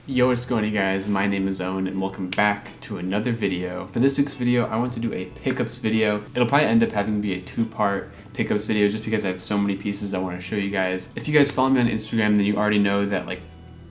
Yo, what's going on, guys? My name is Owen and welcome back to another video. For this week's video, I want to do a pickups video. It'll probably end up having to be a two-part pickups video just because I have so many pieces I want to show you guys. If you guys follow me on Instagram, then you already know that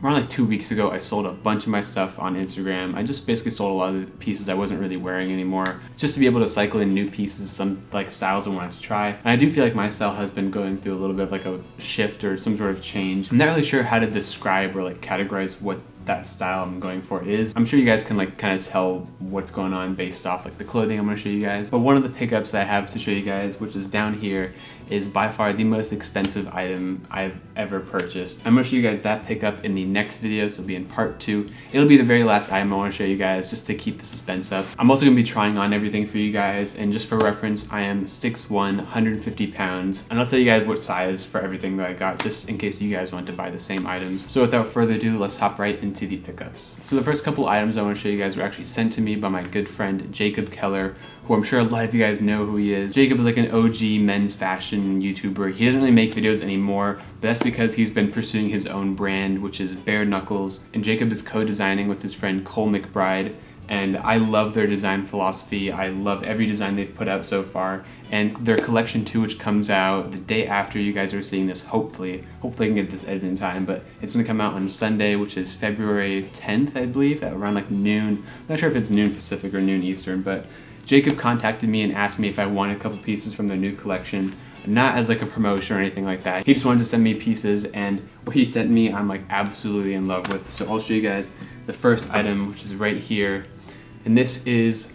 around 2 weeks ago, I sold a bunch of my stuff on Instagram. I just basically sold a lot of the pieces I wasn't really wearing anymore, just to be able to cycle in new pieces, some styles I wanted to try. And I do feel like my style has been going through a little bit of a shift or some sort of change. I'm not really sure how to describe or categorize what that style I'm going for is. I'm sure you guys can kind of tell what's going on based off the clothing I'm going to show you guys. But one of the pickups I have to show you guys, which is down here, is by far the most expensive item I've ever purchased. I'm going to show you guys that pickup in the next video, so it'll be in part 2. It'll be the very last item I want to show you guys just to keep the suspense up. I'm also going to be trying on everything for you guys, and just for reference, I am 6'1", 150 pounds, and I'll tell you guys what size for everything that I got just in case you guys want to buy the same items. So without further ado, let's hop right into the pickups. So the first couple items I want to show you guys were actually sent to me by my good friend Jacob Keller, who I'm sure a lot of you guys know who he is. Jacob is an OG men's fashion YouTuber. He doesn't really make videos anymore, but that's because he's been pursuing his own brand, which is Bare Knuckles, and Jacob is co-designing with his friend Cole McBride. And I love their design philosophy. I love every design they've put out so far. And their collection 2, which comes out the day after you guys are seeing this, hopefully I can get this edited in time, but it's gonna come out on Sunday, which is February 10th, I believe, at around noon. I'm not sure if it's noon Pacific or noon Eastern, but Jacob contacted me and asked me if I wanted a couple pieces from their new collection, not as a promotion or anything like that. He just wanted to send me pieces, and what he sent me, I'm absolutely in love with. So I'll show you guys the first item, which is right here. And this is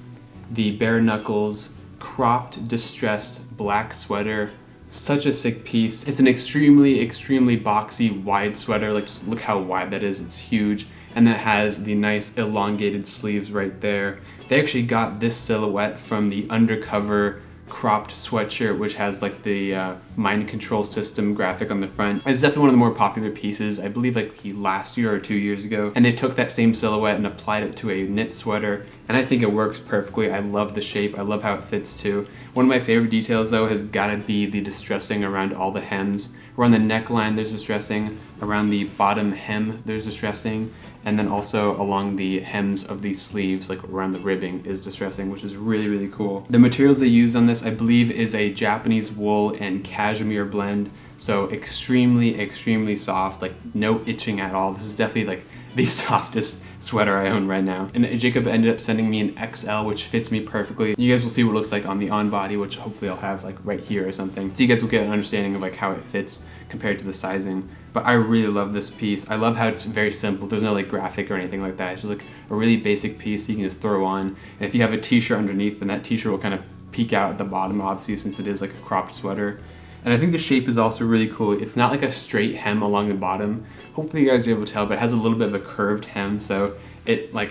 the Bare Knuckles cropped distressed black sweater. Such a sick piece. It's an extremely boxy wide sweater. Just look how wide that is. It's huge. And then it has the nice elongated sleeves right there. They actually got this silhouette from the Undercover cropped sweatshirt, which has the mind control system graphic on the front. It's definitely one of the more popular pieces, I believe last year or 2 years ago. And they took that same silhouette and applied it to a knit sweater, and I think it works perfectly. I love the shape, I love how it fits too. One of my favorite details though has gotta be the distressing around all the hems. Around the neckline there's distressing, around the bottom hem there's distressing, and then also along the hems of these sleeves, around the ribbing, is distressing, which is really cool. The materials they used on this, I believe, is a Japanese wool and cashmere blend, so extremely soft, no itching at all. This is definitely the softest sweater I own right now. And Jacob ended up sending me an XL, which fits me perfectly. You guys will see what it looks like on the on body, which hopefully I'll have right here or something, so you guys will get an understanding of how it fits compared to the sizing. But I really love this piece. I love how it's very simple. There's no graphic or anything like that. It's just a really basic piece you can just throw on. And if you have a t-shirt underneath, then that t-shirt will kind of peek out at the bottom, obviously, since it is a cropped sweater. And I think the shape is also really cool. It's not a straight hem along the bottom. Hopefully you guys will be able to tell, but it has a little bit of a curved hem, so it I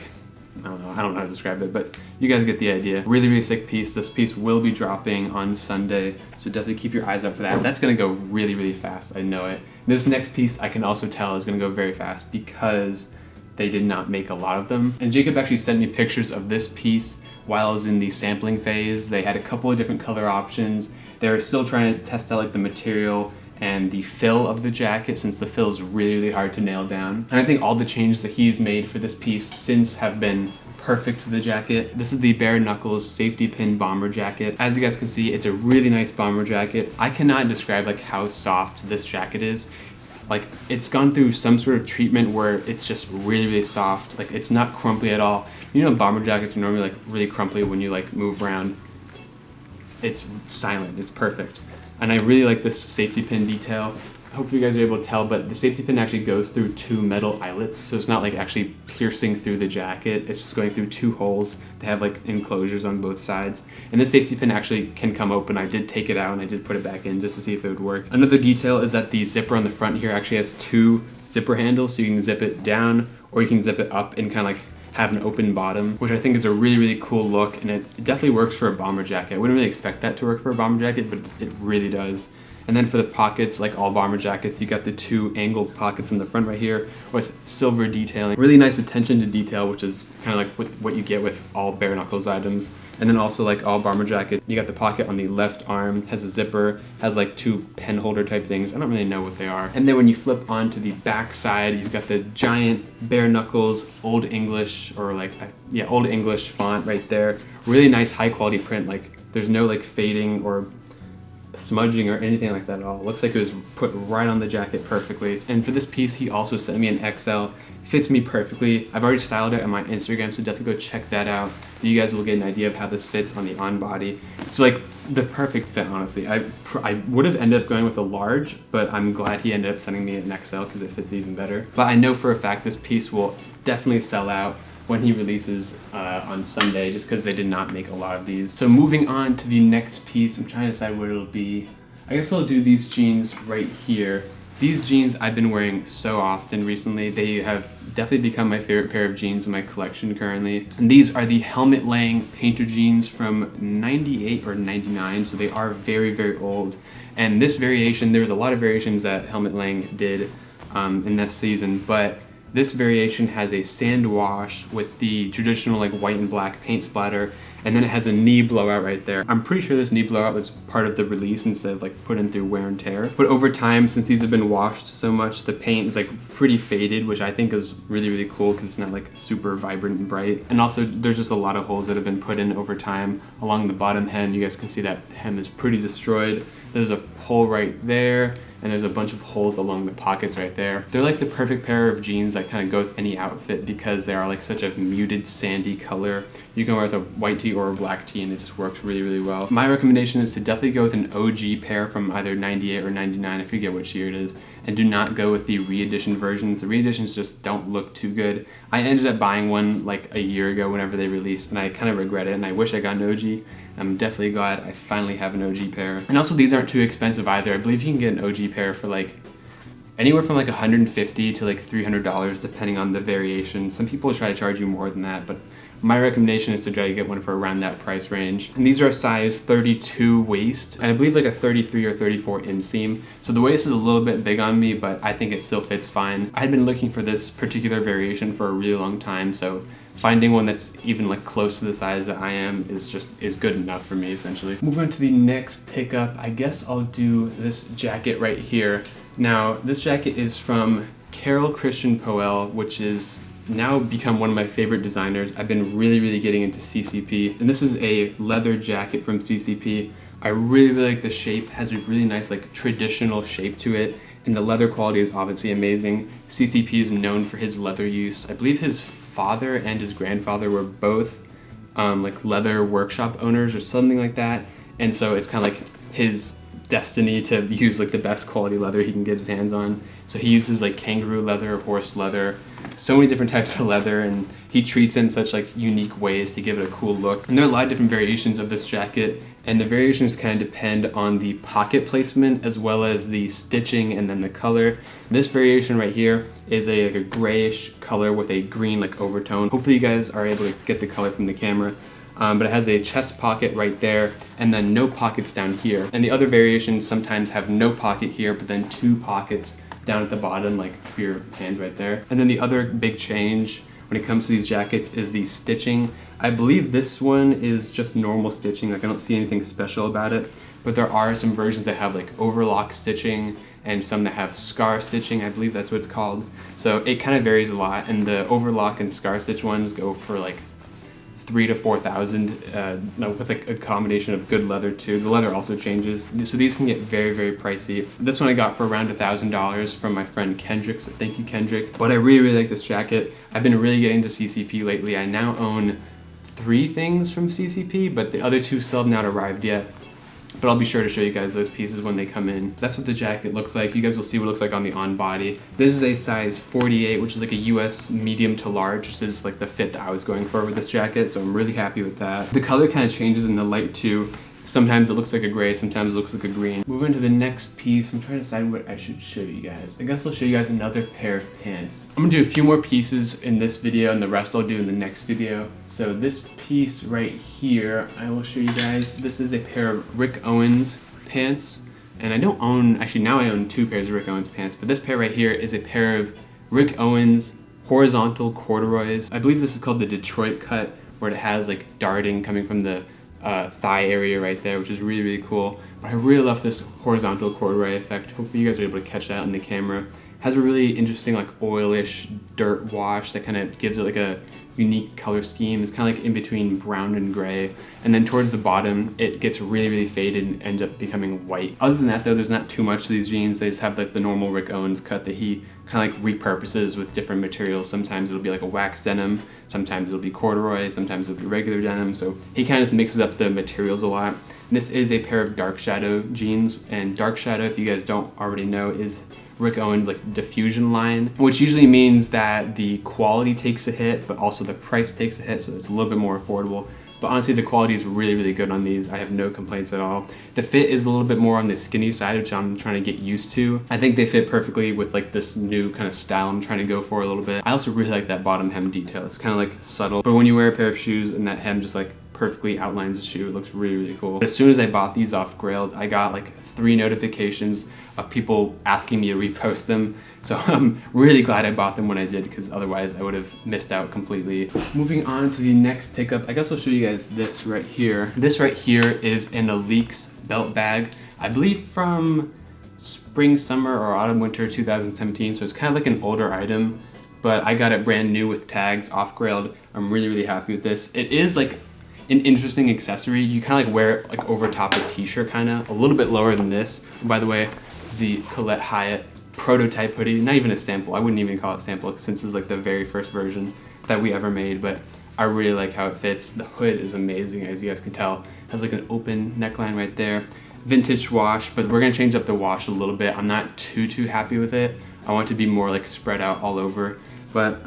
don't know how to describe it, but you guys get the idea. Really sick piece. This piece will be dropping on Sunday, so definitely keep your eyes out for that. That's gonna go really fast, I know it. This next piece I can also tell is gonna go very fast because they did not make a lot of them. And Jacob actually sent me pictures of this piece while I was in the sampling phase. They had a couple of different color options. They're still trying to test out the material and the fill of the jacket, since the fill is really hard to nail down. And I think all the changes that he's made for this piece since have been perfect for the jacket. This is the Bare Knuckles safety pin bomber jacket. As you guys can see, it's a really nice bomber jacket. I cannot describe how soft this jacket is. It's gone through some sort of treatment where it's just really soft. It's not crumply at all. You know, bomber jackets are normally really crumply when you move around. It's silent, it's perfect. And I really like this safety pin detail. Hopefully you guys are able to tell, but the safety pin actually goes through 2 metal eyelets, so it's not actually piercing through the jacket. It's just going through 2 holes. They have enclosures on both sides. And the safety pin actually can come open. I did take it out and I did put it back in just to see if it would work. Another detail is that the zipper on the front here actually has 2 zipper handles, so you can zip it down or you can zip it up and kind of have an open bottom, which I think is a really cool look, and it definitely works for a bomber jacket. I wouldn't really expect that to work for a bomber jacket, but it really does. And then for the pockets, like all bomber jackets, you got the 2 angled pockets in the front right here with silver detailing. Really nice attention to detail, which is kind of like what you get with all bare knuckles items. And then also like all bomber jacket, you got the pocket on the left arm, has a zipper, has like 2 pen holder type things. I don't really know what they are. And then when you flip onto the back side, you've got the giant bare knuckles, Old English, or like, yeah, Old English font right there. Really nice high quality print. Like there's no like fading or smudging or anything like that at all. It looks like it was put right on the jacket perfectly. And for this piece, he also sent me an XL. Fits me perfectly. I've already styled it on my Instagram, so definitely go check that out. You guys will get an idea of how this fits on the on body. It's like the perfect fit, honestly. I would have ended up going with a large, but I'm glad he ended up sending me an XL because it fits even better. But I know for a fact this piece will definitely sell out when he releases on Sunday, just because they did not make a lot of these. So moving on to the next piece, I'm trying to decide what it'll be. I guess I'll do these jeans right here. These jeans I've been wearing so often recently. They have definitely become my favorite pair of jeans in my collection currently. And these are the Helmut Lang painter jeans from 98 or 99, so they are very, very old. And this variation, there was a lot of variations that Helmut Lang did in this season, but this variation has a sand wash with the traditional like white and black paint splatter, and then it has a knee blowout right there. I'm pretty sure this knee blowout was part of the release instead of like put in through wear and tear. But over time, since these have been washed so much, the paint is like pretty faded, which I think is really, really cool because it's not like super vibrant and bright. And also there's just a lot of holes that have been put in over time along the bottom hem. You guys can see that hem is pretty destroyed. There's a hole right there, and there's a bunch of holes along the pockets right there. They're like the perfect pair of jeans that kind of go with any outfit because they are like such a muted sandy color. You can wear with a white tee or a black tee and it just works really, really well. My recommendation is to definitely go with an OG pair from either 98 or 99, I forget which year it is, and do not go with the re-edition versions. The re-editions just don't look too good. I ended up buying one like a year ago whenever they released, and I kind of regret it, and I wish I got an OG. I'm definitely glad I finally have an OG pair. And also these aren't too expensive either. I believe you can get an OG pair for like anywhere from like $150 to like $300 depending on the variation. Some people try to charge you more than that, but my recommendation is to try to get one for around that price range. And these are a size 32 waist, and I believe like a 33 or 34 inseam. So the waist is a little bit big on me, but I think it still fits fine. I had been looking for this particular variation for a really long time, so finding one that's even like close to the size that I am is good enough for me essentially. Moving on to the next pickup, I guess I'll do this jacket right here. Now this jacket is from Carol Christian Poel, which is now become one of my favorite designers. I've been really getting into CCP, and this is a leather jacket from CCP. I really like the shape. It has a really nice like traditional shape to it, and the leather quality is obviously amazing. CCP is known for his leather use. I believe his father and his grandfather were both like leather workshop owners or something like that, and so it's kind of like his destiny to use like the best quality leather he can get his hands on. So he uses like kangaroo leather, horse leather, so many different types of leather, and he treats it in such like unique ways to give it a cool look. And there are a lot of different variations of this jacket, and the variations kind of depend on the pocket placement as well as the stitching and then the color. This variation right here is like a grayish color with a green like overtone. Hopefully you guys are able to get the color from the camera. But it has a chest pocket right there and then no pockets down here. And the other variations sometimes have no pocket here, but then 2 pockets down at the bottom, like for your hands right there. And then the other big change when it comes to these jackets is the stitching. I believe this one is just normal stitching, like I don't see anything special about it, but there are some versions that have like overlock stitching and some that have scar stitching, I believe that's what it's called. So it kind of varies a lot, and the overlock and scar stitch ones go for like 3,000 to 4,000 with like a combination of good leather too. The leather also changes, so these can get very pricey. This one I got for around $1,000 from my friend Kendrick, so thank you Kendrick. But I really like this jacket. I've been really getting into CCP lately. I now own 3 things from CCP, but the other 2 still have not arrived yet. But I'll be sure to show you guys those pieces when they come in. That's what the jacket looks like. You guys will see what it looks like on the on body. This is a size 48, which is like a US medium to large. This is like the fit that I was going for with this jacket, so I'm really happy with that. The color kind of changes in the light too. Sometimes it looks like a gray, sometimes it looks like a green. Moving to the next piece, I'm trying to decide what I should show you guys. I guess I'll show you guys another pair of pants. I'm gonna do a few more pieces in this video, and the rest I'll do in the next video. So this piece right here, I will show you guys. This is a pair of Rick Owens pants. And I don't own, actually now I own 2 pairs of Rick Owens pants, but this pair right here is a pair of Rick Owens horizontal corduroys. I believe this is called the Detroit cut, where it has like darting coming from the thigh area right there, which is really, really cool. But I really love this horizontal corduroy effect. Hopefully you guys are able to catch that on the camera. It has a really interesting like oilish dirt wash that kind of gives it like a unique color scheme. It's kind of like in between brown and gray, and then towards the bottom it gets really, really faded and ends up becoming white. Other than that though, there's not too much to these jeans. They just have like the normal Rick Owens cut that he kind of like repurposes with different materials. Sometimes it'll be like a wax denim, sometimes it'll be corduroy, sometimes it'll be regular denim, so he kind of just mixes up the materials a lot. And this is a pair of dark shadow jeans, and dark shadow, if you guys don't already know, is Rick Owens like diffusion line, which usually means that the quality takes a hit, but also the price takes a hit, so it's a little bit more affordable. But honestly, the quality is really, really good on these. I have no complaints at all. The fit is a little bit more on the skinny side, which I'm trying to get used to. I think they fit perfectly with like this new kind of style I'm trying to go for a little bit. I also really like that bottom hem detail. It's kind of like subtle, but when you wear a pair of shoes and that hem just like perfectly outlines the shoe, it looks really, really cool. But as soon as I bought these off Grailed, I got like 3 notifications of people asking me to repost them. So I'm really glad I bought them when I did, because otherwise I would have missed out completely. Moving on to the next pickup, I guess I'll show you guys this right here. This right here is an CCP Belt Bag, I believe from spring, summer, or autumn, winter 2017. So it's kind of like an older item, but I got it brand new with tags off Grailed. I'm really, really happy with this. It is like an interesting accessory. You kind of like wear it like over top a t-shirt, kind of a little bit lower than this. By the way, this is the Hyatt prototype hoodie, not even a sample. I wouldn't even call it sample since it's like the very first version that we ever made, but I really like how it fits. The hood is amazing, as you guys can tell. It has like an open neckline right there. Vintage wash, but we're gonna change up the wash a little bit. I'm not too happy with it. I want it to be more like spread out all over. But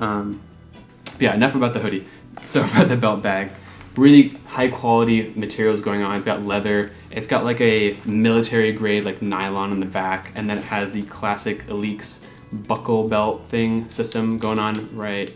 yeah, enough about the hoodie. So about the belt bag. Really high quality materials going on. It's got leather. It's got like a military grade like nylon on the back, and then it has the classic CCP buckle belt thing system going on right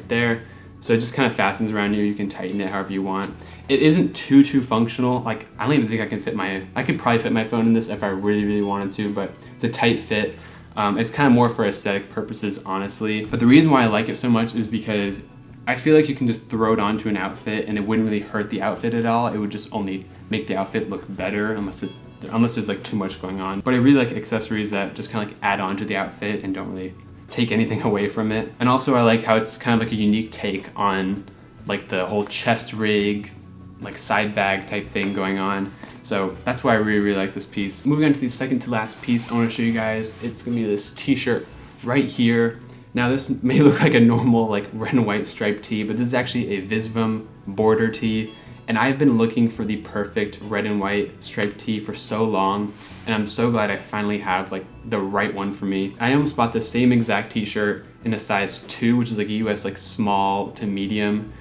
there. So it just kind of fastens around you. You can tighten it however you want. It isn't too functional. Like I don't even think I can fit I could probably fit my phone in this if I really wanted to, but it's a tight fit. It's kind of more for aesthetic purposes, honestly. But the reason why I like it so much is because I feel like you can just throw it onto an outfit and it wouldn't really hurt the outfit at all. It would just only make the outfit look better unless there's like too much going on. But I really like accessories that just kind of like add on to the outfit and don't really take anything away from it. And also I like how it's kind of like a unique take on like the whole chest rig, like side bag type thing going on. So that's why I really like this piece. Moving on to the second to last piece, I want to show you guys. It's gonna be this t-shirt right here. Now this may look like a normal like red and white striped tee, but this is actually a Visvim border tee. And I've been looking for the perfect red and white striped tee for so long, and I'm so glad I finally have like the right one for me. I almost bought the same exact t-shirt in a size 2, which is like a US like small to medium,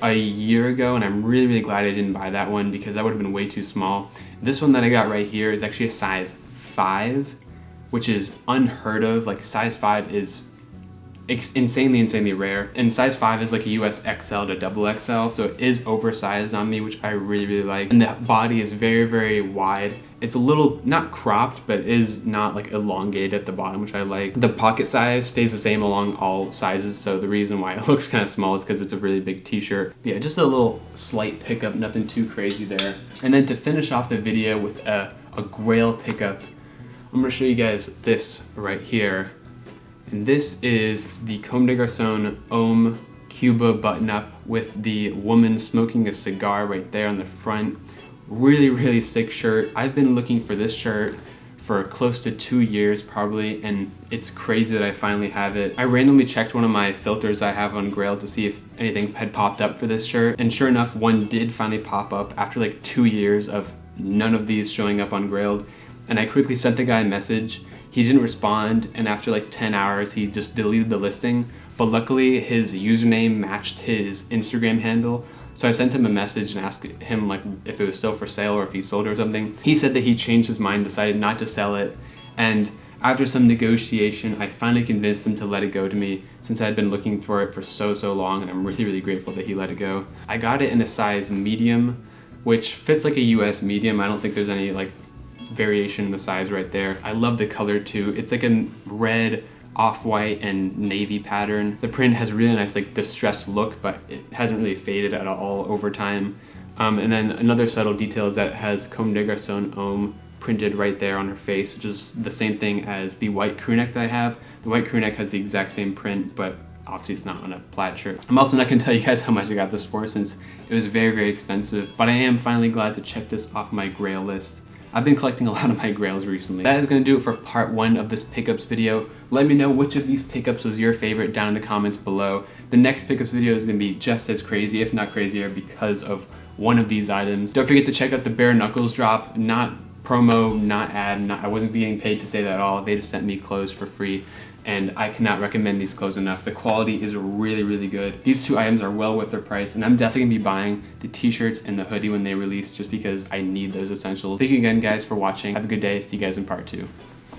a year ago, and I'm really glad I didn't buy that one because that would have been way too small. This one that I got right here is actually a size 5, which is unheard of. Like size 5 is insanely rare, and size 5 is like a US XL to double XL, so it is oversized on me, which I really like. And the body is very wide. It's a little not cropped, but it is not like elongated at the bottom, which I like. The pocket size stays the same along all sizes, so the reason why it looks kind of small is because it's a really big t-shirt. Yeah, just a little slight pickup, nothing too crazy there. And then to finish off the video with a Grailed pickup, I'm gonna show you guys this right here. And this is the Comme des Garçons Homme Cuba Button Up with the woman smoking a cigar right there on the front. Really sick shirt. I've been looking for this shirt for close to 2 years probably, and it's crazy that I finally have it. I randomly checked one of my filters I have on Grailed to see if anything had popped up for this shirt, and sure enough, one did finally pop up after like 2 years of none of these showing up on Grailed. And I quickly sent the guy a message. He didn't respond, and after like 10 hours, he just deleted the listing. But luckily, his username matched his Instagram handle. So I sent him a message and asked him like if it was still for sale or if he sold it or something. He said that he changed his mind, decided not to sell it. And after some negotiation, I finally convinced him to let it go to me, since I had been looking for it for so long, and I'm really grateful that he let it go. I got it in a size medium, which fits like a US medium. I don't think there's any like variation in the size right there. I love the color too. It's like a red, off-white and navy pattern. The print has a really nice like distressed look, but it hasn't really faded at all over time. And then another subtle detail is that it has Comme des Garçons Homme printed right there on her face, which is the same thing as the white crew neck that I have. The white crew neck has the exact same print, but obviously it's not on a plaid shirt. I'm also not gonna tell you guys how much I got this for since it was very, very expensive, but I am finally glad to check this off my Grail list. I've been collecting a lot of my Grails recently. That is gonna do it for part 1 of this pickups video. Let me know which of these pickups was your favorite down in the comments below. The next pickups video is gonna be just as crazy, if not crazier, because of one of these items. Don't forget to check out the Bare Knuckles drop. Not promo, not ad, I wasn't being paid to say that at all. They just sent me clothes for free, and I cannot recommend these clothes enough. The quality is really, really good. These 2 items are well worth their price, and I'm definitely gonna be buying the t-shirts and the hoodie when they release just because I need those essentials. Thank you again guys for watching. Have a good day. See you guys in part 2.